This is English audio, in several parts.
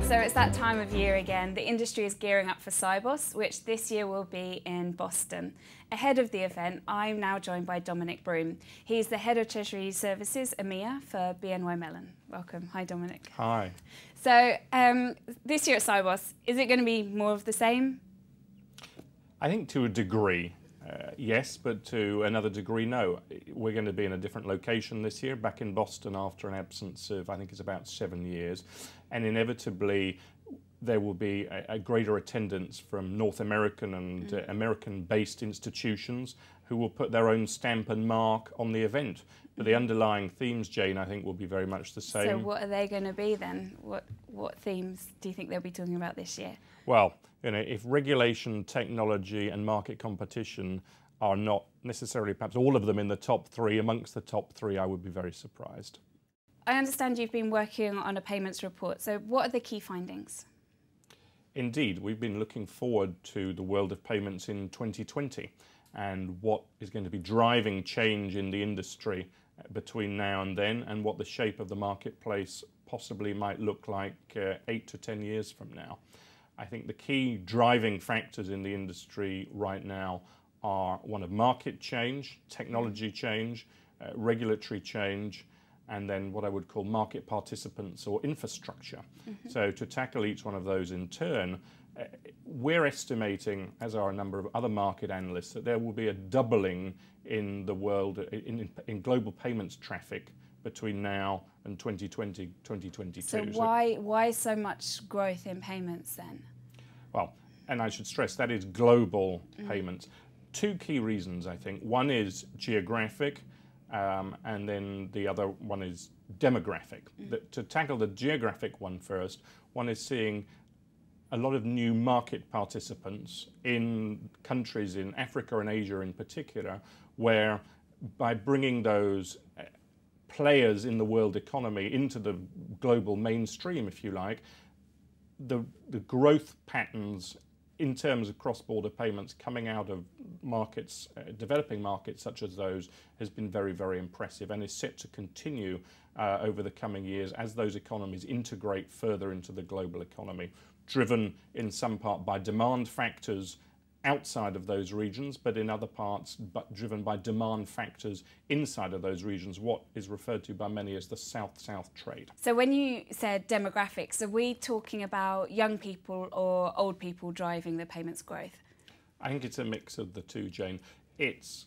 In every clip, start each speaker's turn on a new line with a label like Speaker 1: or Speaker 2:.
Speaker 1: So it's that time of year again. The industry is gearing up for Sibos, which this year will be in Boston. Ahead of the event, I'm now joined by Dominic Broom. He's the Head of Treasury Services, EMEA, for BNY Mellon. Welcome. Hi, Dominic.
Speaker 2: Hi.
Speaker 1: So this year at Sibos, is it going to be more of the same?
Speaker 2: I think to a degree, yes, but to another degree, no. We're going to be in a different location this year, back in Boston after an absence of, I think it's about 7 years. And inevitably, there will be a greater attendance from North American and American-based institutions who will put their own stamp and mark on the event. But the underlying themes, Jane, I think will be very much the same.
Speaker 1: So what are they going to be then? What themes do you think they'll be talking about this year?
Speaker 2: Well, you know, if regulation, technology and market competition are not necessarily perhaps all of them in the top three, amongst the top three, I would be very surprised.
Speaker 1: I understand you've been working on a payments report, so what are the key findings?
Speaker 2: Indeed, we've been looking forward to the world of payments in 2020 and what is going to be driving change in the industry between now and then, and what the shape of the marketplace possibly might look like 8 to 10 years from now. I think the key driving factors in the industry right now are one of market change, technology change, regulatory change, and then what I would call market participants or infrastructure. So to tackle each one of those in turn, we're estimating, as are a number of other market analysts, that there will be a doubling in the world, in global payments traffic between now and 2020, 2022.
Speaker 1: So why so much growth in payments then?
Speaker 2: Well, and I should stress that is global payments. Two key reasons, I think. One is geographic, and then the other one is demographic. To tackle the geographic one first, one is seeing a lot of new market participants in countries in Africa and Asia in particular, where by bringing those players in the world economy into the global mainstream, if you like, the growth patterns in terms of cross-border payments coming out of markets, developing markets such as those, has been very, very impressive and is set to continue over the coming years as those economies integrate further into the global economy, driven in some part by demand factors outside of those regions, but in other parts driven by demand factors inside of those regions, what is referred to by many as the South-South trade.
Speaker 1: So when you said demographics, are we talking about young people or old people driving the payments growth?
Speaker 2: I think it's a mix of the two, Jane. It's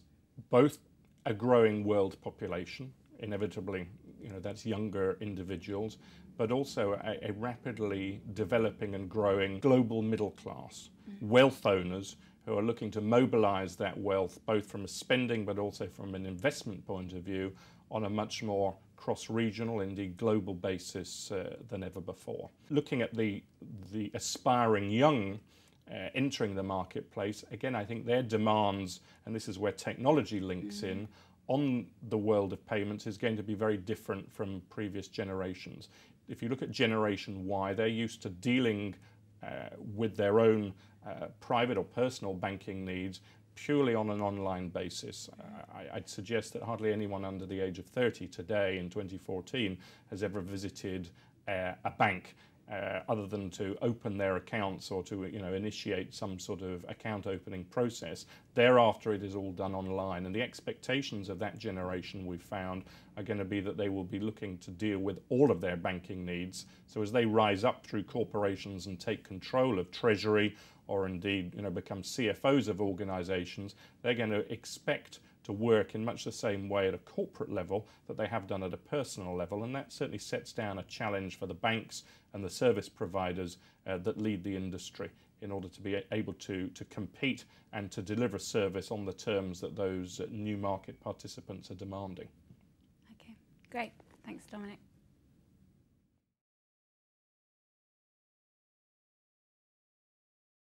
Speaker 2: both a growing world population, inevitably, you know, that's younger individuals, but also a rapidly developing and growing global middle class, wealth owners who are looking to mobilize that wealth both from a spending but also from an investment point of view on a much more cross-regional, indeed global basis than ever before. Looking at the aspiring young entering the marketplace, again, I think their demands, and this is where technology links in, on the world of payments is going to be very different from previous generations. If you look at Generation Y, they're used to dealing with their own private or personal banking needs purely on an online basis. I'd suggest that hardly anyone under the age of 30 today in 2014 has ever visited a bank other than to open their accounts or to initiate some sort of account opening process. Thereafter, it is all done online, and the expectations of that generation, we've found, are going to be that they will be looking to deal with all of their banking needs. So as they rise up through corporations and take control of treasury, or indeed become CFOs of organizations, they're going to expect to work in much the same way at a corporate level that they have done at a personal level, and that certainly sets down a challenge for the banks and the service providers that lead the industry in order to be able to compete and to deliver service on the terms that those new market participants are demanding.
Speaker 1: Okay, great. Thanks, Dominic.